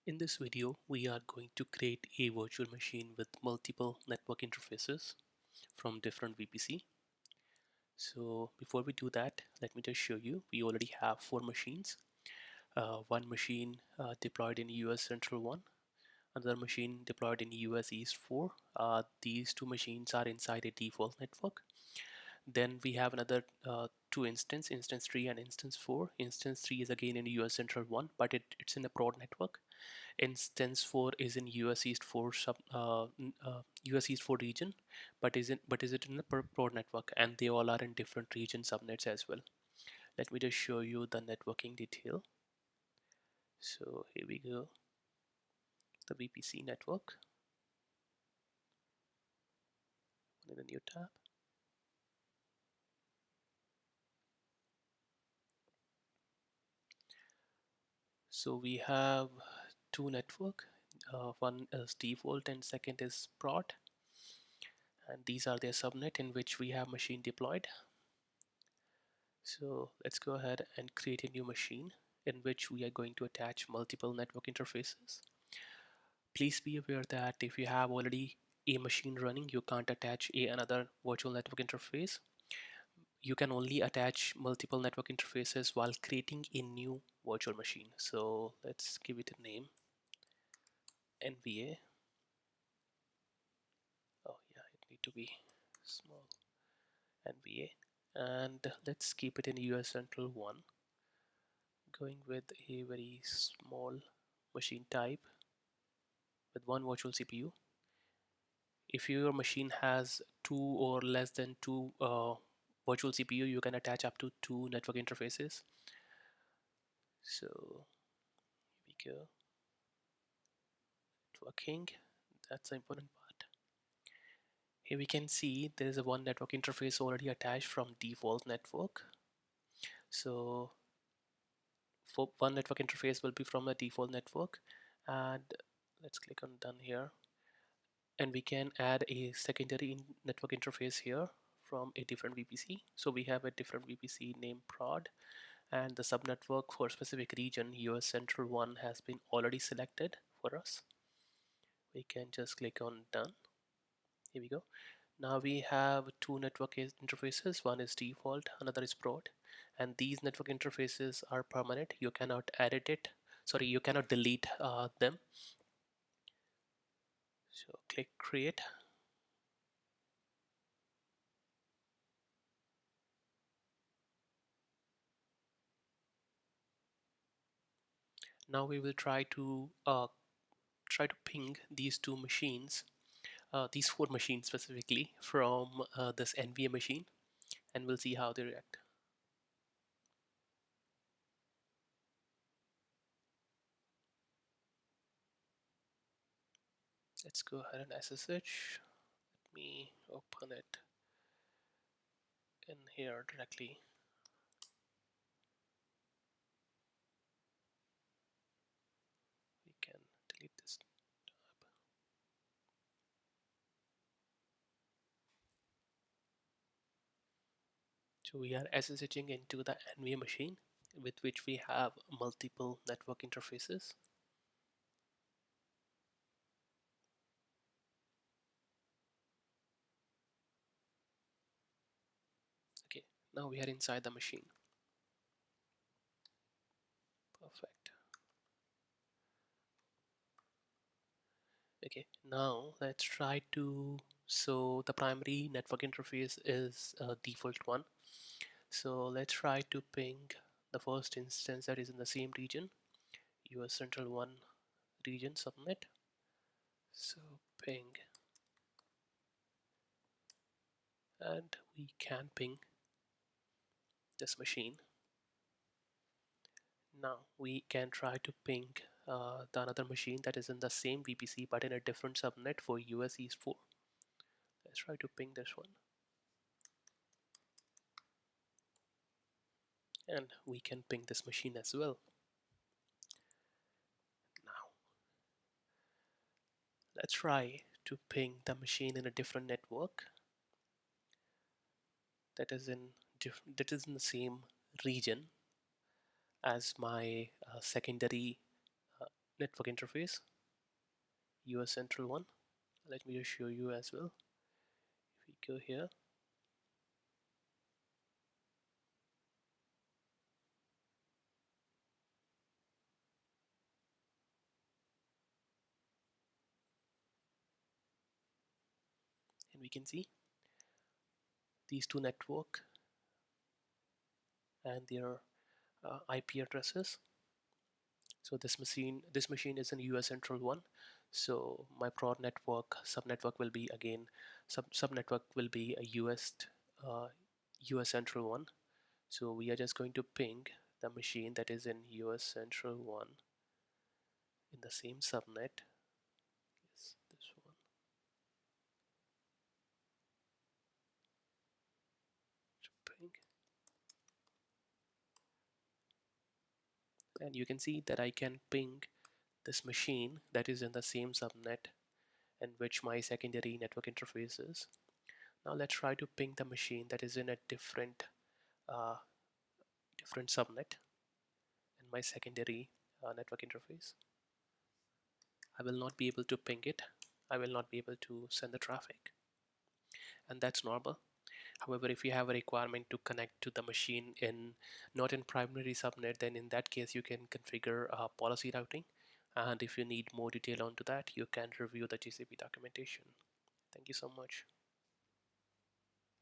In this video, we are going to create a virtual machine with multiple network interfaces from different VPC. So before we do that, let me just show you. We already have 4 machines. One machine deployed in US Central 1, another machine deployed in US East 4. These 2 machines are inside a default network. Then we have another 2 instances, instance 3 and instance 4. Instance 3 is again in US Central 1, but it's in a prod network. Instance 4 is in US East 4 US East 4 region, but is it in the prod network, and they all are in different region subnets as well. Let me just show you the networking detail. So here we go, the VPC network in a new tab. So we have 2 network, one is default and second is prod, and these are their subnet in which we have machine deployed. So let's go ahead and create a new machine in which we are going to attach multiple network interfaces. Please be aware that if you have already a machine running, you can't attach another virtual network interface. You can only attach multiple network interfaces while creating a new virtual machine. So let's give it a name, NVA. Oh yeah, it need to be small, NVA. And let's keep it in US Central 1, going with a very small machine type with one virtual CPU. If your machine has 2 or less than 2 virtual CPU, you can attach up to 2 network interfaces. So here we go, networking, that's the important part. Here we can see there is a one network interface already attached from default network. So for one network interface will be from a default network, and let's click on done here, and we can add a secondary network interface here from a different VPC. So we have a different VPC named prod, and the subnetwork for specific region US Central 1 has been already selected for us. We can just click on done. Here we go. Now we have 2 network interfaces. One is default, another is prod, and these network interfaces are permanent. You cannot edit it. Sorry, you cannot delete them. So click create. Now we will try to ping these 2 machines, these 4 machines specifically, from this NVA machine, and we'll see how they react. Let's go ahead and SSH. Let me open it in here directly. We can delete this tab. So we are SSHing into the NVMe machine with which we have multiple network interfaces. Okay, now we are inside the machine. Perfect. Okay, now let's try to, so the primary network interface is a default one. So let's try to ping the first instance that is in the same region, US Central 1 region subnet. So ping, and we can ping this machine. Now we can try to ping the another machine that is in the same VPC but in a different subnet for US East 4. Let's try to ping this one, and we can ping this machine as well. Now let's try to ping the machine in a different network that is in the same region as my secondary network interface, US Central 1. Let me just show you as well. If we go here, and we can see these two network and their IP addresses. So this machine is in US Central 1. So my prod network subnetwork will be again subnetwork will be a US Central 1. So we are just going to ping the machine that is in US Central 1 in the same subnet. Yes, this one. Ping. And you can see that I can ping this machine that is in the same subnet in which my secondary network interface is. Now let's try to ping the machine that is in a uh, different subnet in my secondary network interface. I will not be able to ping it. I will not be able to send the traffic, and that's normal. However, if you have a requirement to connect to the machine in not in primary subnet, then in that case you can configure policy routing. And if you need more detail onto that, you can review the GCP documentation. Thank you so much.